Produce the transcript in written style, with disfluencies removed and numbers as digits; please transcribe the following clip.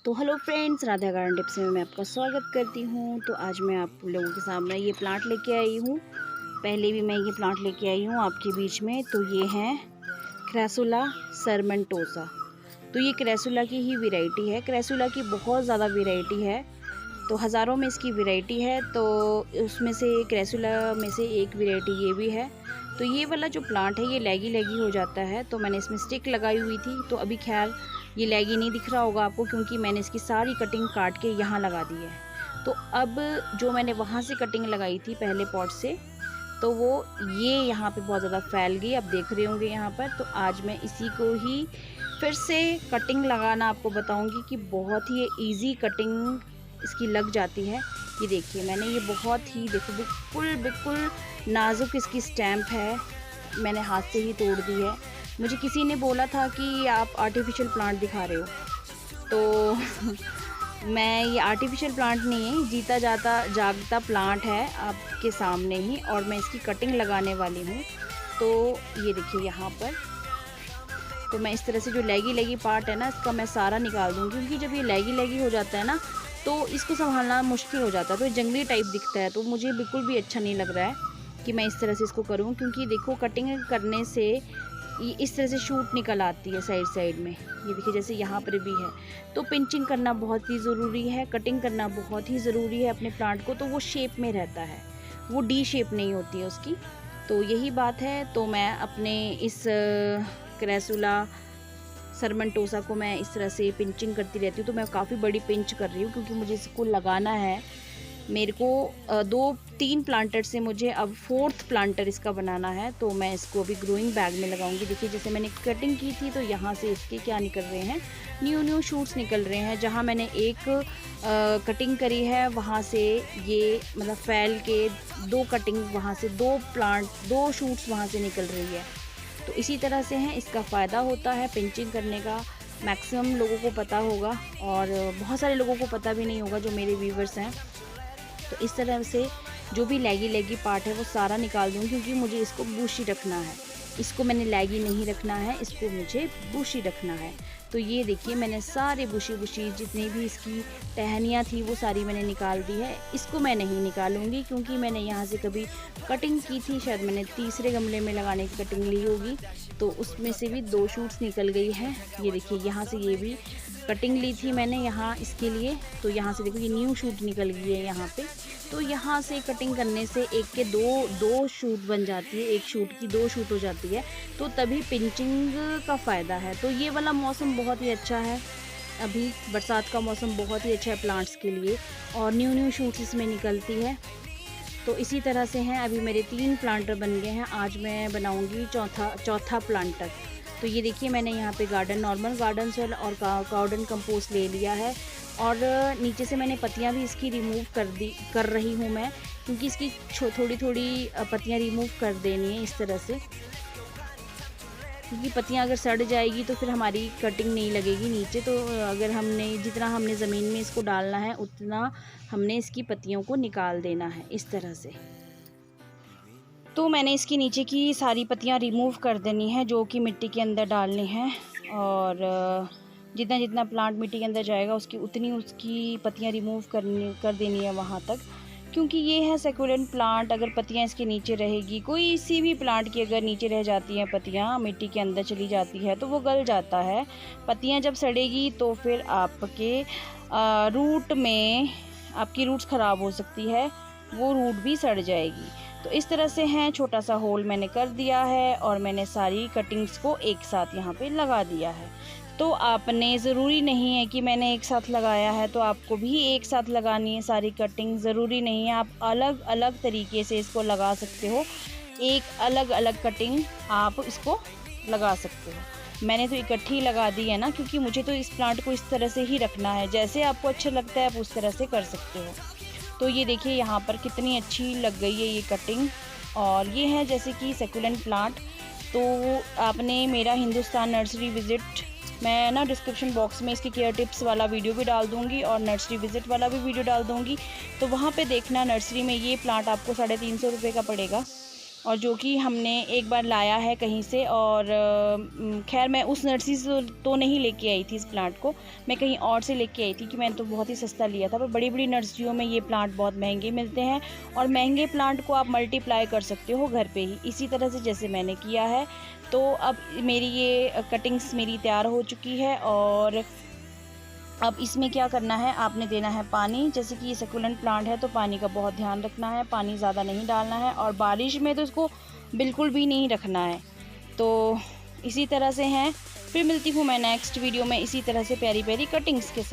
तो hello friends, Radha garden tips में मैं आपका स्वागत करती हूँ। तो आज मैं आप लोगों के सामने ये प्लांट लेके आई हूँ। पहले भी मैं ये प्लांट लेके आई हूँ आपके बीच में। तो ये है क्रेसुला सरमेंटोसा। तो ये क्रेसुला की ही वैरायटी है। क्रेसुला की बहुत ज़्यादा वैरायटी है, तो हज़ारों में इसकी वैरायटी है। तो उसमें से क्रेसुला में से एक वैरायटी ये भी है। तो ये वाला जो प्लांट है ये लैगी लैगी हो जाता है, तो मैंने इसमें स्टिक लगाई हुई थी। तो अभी खैर ये लैगी नहीं दिख रहा होगा आपको, क्योंकि मैंने इसकी सारी कटिंग काट के यहाँ लगा दी है। तो अब जो मैंने वहाँ से कटिंग लगाई थी पहले पॉट से, तो वो ये यहाँ पे बहुत ज़्यादा फैल गई, आप देख रहे होंगे यहाँ पर। तो आज मैं इसी को ही फिर से कटिंग लगाना आपको बताऊंगी कि बहुत ही इजी कटिंग इसकी लग जाती है। ये देखिए, मैंने ये बहुत ही, देखो बिल्कुल बिल्कुल नाजुक इसकी स्टैम्प है, मैंने हाथ से ही तोड़ दी है। मुझे किसी ने बोला था कि आप आर्टिफिशियल प्लांट दिखा रहे हो, तो मैं ये आर्टिफिशियल प्लांट नहीं है, जीता जाता जागता प्लांट है आपके सामने ही, और मैं इसकी कटिंग लगाने वाली हूँ। तो ये देखिए यहाँ पर, तो मैं इस तरह से जो लैगी लैगी पार्ट है ना, इसका मैं सारा निकाल दूँगी, क्योंकि जब ये लैगी लैगी हो जाता है ना, तो इसको संभालना मुश्किल हो जाता है। तो ये जंगली टाइप दिखता है, तो मुझे बिल्कुल भी अच्छा नहीं लग रहा है कि मैं इस तरह से इसको करूँ, क्योंकि देखो कटिंग करने से ये इस तरह से शूट निकल आती है साइड साइड में। ये देखिए जैसे यहाँ पर भी है। तो पिंचिंग करना बहुत ही ज़रूरी है, कटिंग करना बहुत ही ज़रूरी है अपने प्लांट को, तो वो शेप में रहता है, वो डी शेप नहीं होती है उसकी। तो यही बात है। तो मैं अपने इस क्रेसुला सरमेंटोसा को मैं इस तरह से पिंचिंग करती रहती हूँ। तो मैं काफ़ी बड़ी पिंच कर रही हूँ, क्योंकि मुझे इसको लगाना है। मेरे को 2-3 प्लांटर से मुझे अब 4th प्लांटर इसका बनाना है। तो मैं इसको अभी ग्रोइंग बैग में लगाऊंगी। देखिए जैसे मैंने कटिंग की थी, तो यहाँ से इसके क्या निकल रहे हैं, न्यू शूट्स निकल रहे हैं। जहाँ मैंने एक कटिंग करी है, वहाँ से ये मतलब फैल के 2 कटिंग, वहाँ से 2 शूट्स वहाँ से निकल रही है। तो इसी तरह से है, इसका फ़ायदा होता है पिंचिंग करने का। मैक्सिमम लोगों को पता होगा, और बहुत सारे लोगों को पता भी नहीं होगा जो मेरे व्यूवर्स हैं। तो इस तरह से जो भी लैगी लैगी पार्ट है वो सारा निकाल दूँ, क्योंकि मुझे इसको बूशी रखना है। इसको मैंने लैगी नहीं रखना है, इसको मुझे बूशी रखना है। तो ये देखिए, मैंने सारे बुशी जितनी भी इसकी टहनियाँ थी वो सारी मैंने निकाल दी है। इसको मैं नहीं निकालूंगी, क्योंकि मैंने यहाँ से कभी कटिंग की थी, शायद मैंने तीसरे गमले में लगाने की कटिंग ली होगी, तो उसमें से भी 2 शूट्स निकल गई है। ये देखिए यहाँ से ये भी कटिंग ली थी मैंने यहाँ इसके लिए। तो यहाँ से देखो ये न्यू शूट निकल गई है यहाँ पे। तो यहाँ से कटिंग करने से एक के दो शूट बन जाती है, एक शूट की 2 शूट हो जाती है। तो तभी पिंचिंग का फ़ायदा है। तो ये वाला मौसम बहुत ही अच्छा है, अभी बरसात का मौसम बहुत ही अच्छा है प्लांट्स के लिए, और न्यू शूट्स इसमें निकलती है। तो इसी तरह से हैं, अभी मेरे 3 प्लांटर बन गए हैं। आज मैं बनाऊंगी चौथा प्लांटर। तो ये देखिए, मैंने यहाँ पे नॉर्मल गार्डन सॉइल और गार्डन कंपोस्ट ले लिया है, और नीचे से मैंने पत्तियाँ भी इसकी रिमूव कर रही हूँ मैं, क्योंकि इसकी थोड़ी थोड़ी पत्तियाँ रिमूव कर देनी है इस तरह से, क्योंकि पत्तियाँ अगर सड़ जाएगी तो फिर हमारी कटिंग नहीं लगेगी नीचे। तो अगर जितना हमने ज़मीन में इसको डालना है, उतना हमने इसकी पत्तियों को निकाल देना है इस तरह से। तो मैंने इसकी नीचे की सारी पत्तियाँ रिमूव कर देनी है, जो कि मिट्टी के अंदर डालनी है। और जितना जितना प्लांट मिट्टी के अंदर जाएगा, उसकी पत्तियाँ रिमूव कर देनी है वहाँ तक, क्योंकि ये है सेकुलेंट प्लांट। अगर पत्तियाँ इसके नीचे रहेगी, कोई सी भी प्लांट की अगर नीचे रह जाती हैं पत्तियाँ, मिट्टी के अंदर चली जाती है, तो वो गल जाता है। पत्तियाँ जब सड़ेगी तो फिर आपके रूट में आपकी रूट्स ख़राब हो सकती है, वो रूट भी सड़ जाएगी। तो इस तरह से है, छोटा सा होल मैंने कर दिया है, और मैंने सारी कटिंग्स को एक साथ यहाँ पे लगा दिया है। तो आपने ज़रूरी नहीं है कि मैंने एक साथ लगाया है तो आपको भी एक साथ लगानी है सारी कटिंग, ज़रूरी नहीं है। आप अलग अलग तरीके से इसको लगा सकते हो, एक अलग अलग कटिंग आप इसको लगा सकते हो। मैंने तो इकट्ठी लगा दी है ना, क्योंकि मुझे तो इस प्लांट को इस तरह से ही रखना है। जैसे आपको अच्छा लगता है आप उस तरह से कर सकते हो। तो ये देखिए यहाँ पर कितनी अच्छी लग गई है ये कटिंग। और ये है जैसे कि सेकुलेंट प्लांट। तो आपने मेरा हिंदुस्तान नर्सरी विज़िट, मैं ना डिस्क्रिप्शन बॉक्स में इसकी केयर टिप्स वाला वीडियो भी डाल दूँगी, और नर्सरी विज़िट वाला भी वीडियो डाल दूँगी। तो वहाँ पे देखना, नर्सरी में ये प्लांट आपको 350 रुपये का पड़ेगा। और जो कि हमने एक बार लाया है कहीं से। और खैर मैं उस नर्सरी से तो नहीं लेके आई थी इस प्लांट को, मैं कहीं और से लेके आई थी कि मैंने तो बहुत ही सस्ता लिया था। पर बड़ी बड़ी नर्सरियों में ये प्लांट बहुत महंगे मिलते हैं और महंगे प्लांट को आप मल्टीप्लाई कर सकते हो घर पे ही, इसी तरह से जैसे मैंने किया है। तो अब मेरी ये कटिंग्स मेरी तैयार हो चुकी है और अब इसमें क्या करना है, आपने देना है पानी। जैसे कि ये सक्यूलेंट प्लांट है तो पानी का बहुत ध्यान रखना है, पानी ज़्यादा नहीं डालना है और बारिश में तो इसको बिल्कुल भी नहीं रखना है। तो इसी तरह से हैं, फिर मिलती हूँ मैं नेक्स्ट वीडियो में इसी तरह से प्यारी प्यारी कटिंग्स के साथ।